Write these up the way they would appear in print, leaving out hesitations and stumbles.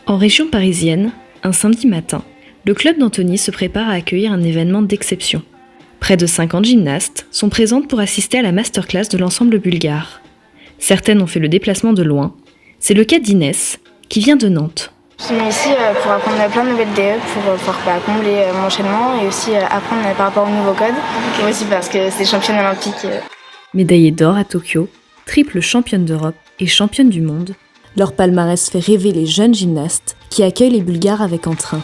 En région parisienne, un samedi matin, le club d'Antony se prépare à accueillir un événement d'exception. Près de 50 gymnastes sont présentes pour assister à la masterclass de l'ensemble bulgare. Certaines ont fait le déplacement de loin. C'est le cas d'Inès, qui vient de Nantes. Je suis venue ici pour apprendre plein de nouvelles DE, pour pouvoir combler mon enchaînement et aussi apprendre par rapport aux nouveaux codes. Et aussi parce que c'est championne olympique. Médaillée d'or à Tokyo, triple championne d'Europe et championne du monde, leur palmarès fait rêver les jeunes gymnastes qui accueillent les Bulgares avec entrain.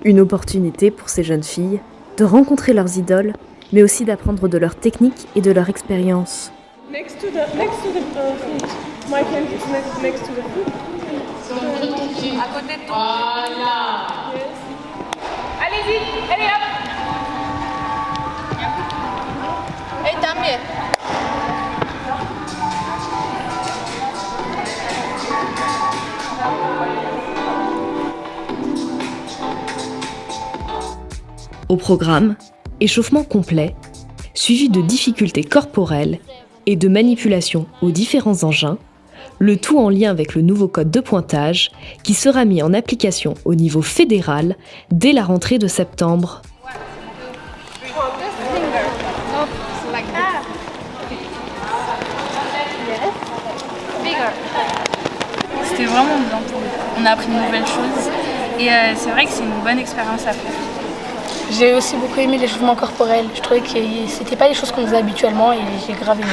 Une opportunité pour ces jeunes filles de rencontrer leurs idoles, mais aussi d'apprendre de leur technique et de leur expérience. Next to the foot. My hand is next to the foot. À côté de toi. Voilà. Yes. Allez-y, allez hop. Et también. Au programme, échauffement complet, suivi de difficultés corporelles et de manipulation aux différents engins, le tout en lien avec le nouveau code de pointage qui sera mis en application au niveau fédéral dès la rentrée de septembre. C'était vraiment bien pour nous. On a appris de nouvelles choses et c'est vrai que c'est une bonne expérience à faire. J'ai aussi beaucoup aimé l'échauffement corporel. Je trouvais que c'était pas les choses qu'on faisait habituellement et j'ai grave aimé.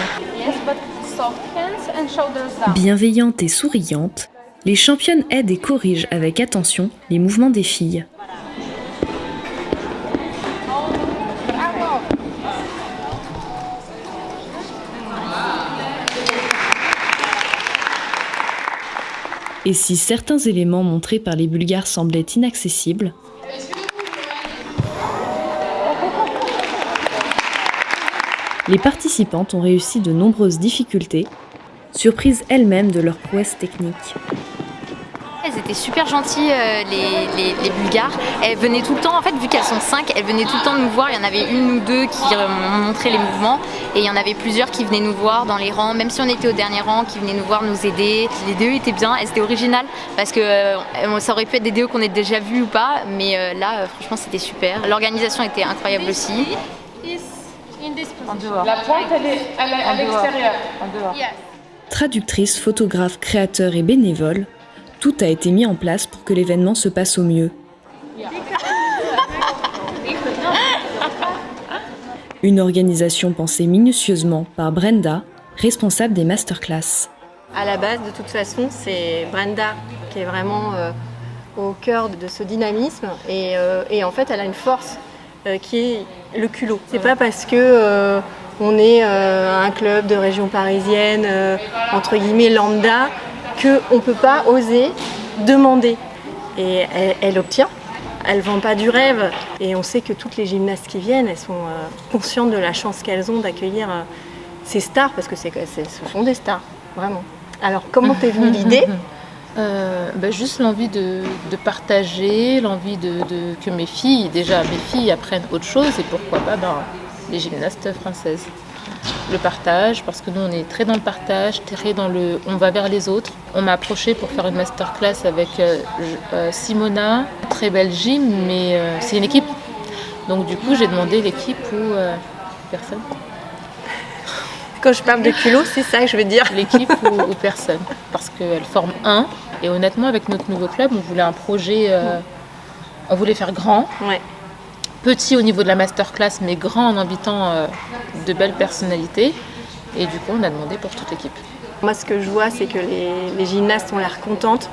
Bienveillantes et souriantes, les championnes aident et corrigent avec attention les mouvements des filles. Et si certains éléments montrés par les Bulgares semblaient inaccessibles, les participantes ont réussi de nombreuses difficultés, surprises elles-mêmes de leur prouesse technique. Elles étaient super gentilles, les Bulgares. Elles venaient tout le temps, en fait, vu qu'elles sont 5, elles venaient tout le temps nous voir. Il y en avait une ou deux qui m'ont montré les mouvements. Et il y en avait plusieurs qui venaient nous voir dans les rangs, même si on était au dernier rang, qui venaient nous voir, nous aider. Les DE étaient bien, elles étaient originales, parce que ça aurait pu être des DE qu'on ait déjà vus ou pas. Mais là, franchement, c'était super. L'organisation était incroyable aussi. En dehors. La pointe, elle est à l'extérieur. En dehors. Traductrices, photographes, créateurs et bénévoles, tout a été mis en place pour que l'événement se passe au mieux. Une organisation pensée minutieusement par Brenda, responsable des masterclass. À la base, de toute façon, c'est Brenda qui est vraiment au cœur de ce dynamisme et en fait, elle a une force qui est le culot. C'est pas parce que on est un club de région parisienne, entre guillemets lambda, qu'on ne peut pas oser demander. Et elle obtient. Elle ne vend pas du rêve. Et on sait que toutes les gymnastes qui viennent, elles sont conscientes de la chance qu'elles ont d'accueillir ces stars, parce que ce sont des stars, vraiment. Alors, comment t'es venue l'idée ? Juste l'envie de partager, l'envie que mes filles apprennent autre chose et pourquoi pas les gymnastes françaises. Le partage, parce que nous on est très dans le partage, très dans on va vers les autres. On m'a approché pour faire une masterclass avec Simona, très belle gym, mais c'est une équipe. Donc du coup j'ai demandé l'équipe ou personne. Quand je parle de culot, c'est ça que je veux dire. L'équipe ou personne, parce qu'elle forme un. Et honnêtement, avec notre nouveau club, on voulait un projet, on voulait faire grand. Ouais. Petit au niveau de la masterclass, mais grand en invitant de belles personnalités. Et du coup, on a demandé pour toute l'équipe. Moi, ce que je vois, c'est que les gymnastes ont l'air contentes.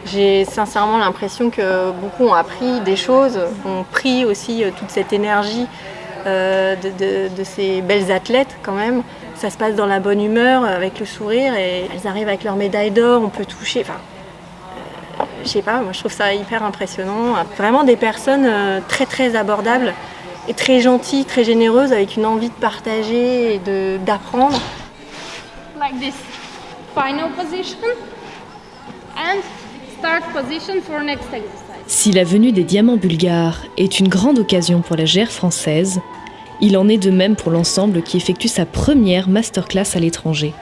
J'ai sincèrement l'impression que beaucoup ont appris des choses, ont pris aussi toute cette énergie de ces belles athlètes quand même. Ça se passe dans la bonne humeur, avec le sourire, et elles arrivent avec leur médaille d'or, on peut toucher. Je sais pas, moi je trouve ça hyper impressionnant. Vraiment des personnes très très abordables et très gentilles, très généreuses, avec une envie de partager et d'apprendre. Like this. Final position and start position for next exercise. Si la venue des diamants bulgares est une grande occasion pour la GR française, il en est de même pour l'ensemble qui effectue sa première masterclass à l'étranger.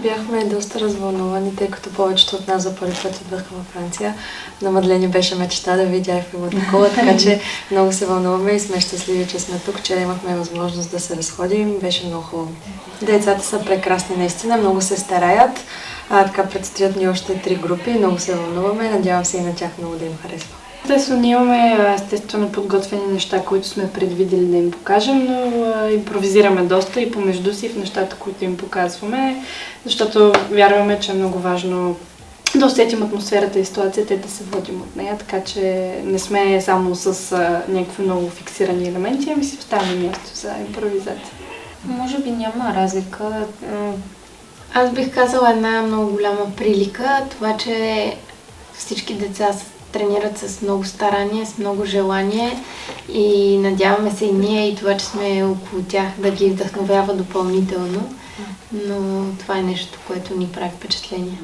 Бяхме доста развълнувани, тъй като повечето от нас за първи път идваха във Франция. На Мадлени беше мечта да видя Eiffel Tower, така че много се вълнуваме и сме щастливи, че сме тук, че имахме възможност да се разходим. Беше много хубаво. Децата са прекрасни наистина, много се стараят. Така предстоят ни още 3 групи, много се вълнуваме, надявам се и на тях много да им харесва. Естествено, имаме подготвени неща, които сме предвидели да им покажем, но импровизираме доста и помежду си в нещата, които им показваме, защото вярваме, че е много важно да усетим атмосферата и ситуацията и да се водим от нея, така че не сме само с някакви много фиксирани елементи, ами си оставяме място за импровизация. Може би няма разлика. Аз бих казала една много голяма прилика, това, че всички деца тренират с много старание, с много желание и надяваме се и ние и това, че сме около тях, да ги вдъхновява допълнително, но това е нещо, което ни прави впечатление.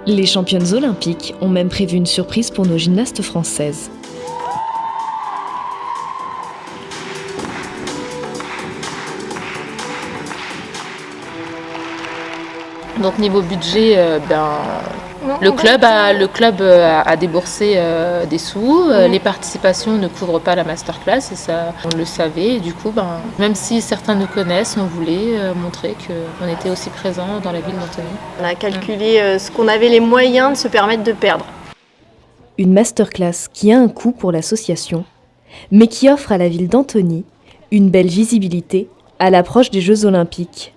Les championnes olympiques ont même prévu une surprise pour nos gymnastes françaises. Donc niveau budget, le club a déboursé des sous. Les participations ne couvrent pas la masterclass et ça on le savait. Et du coup, même si certains nous connaissent, on voulait montrer qu'on était aussi présent dans la ville d'Antony. On a calculé ce qu'on avait les moyens de se permettre de perdre. Une masterclass qui a un coût pour l'association, mais qui offre à la ville d'Antony une belle visibilité à l'approche des Jeux olympiques.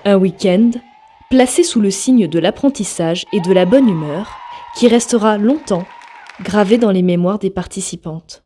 Un week-end placé sous le signe de l'apprentissage et de la bonne humeur qui restera longtemps gravé dans les mémoires des participantes.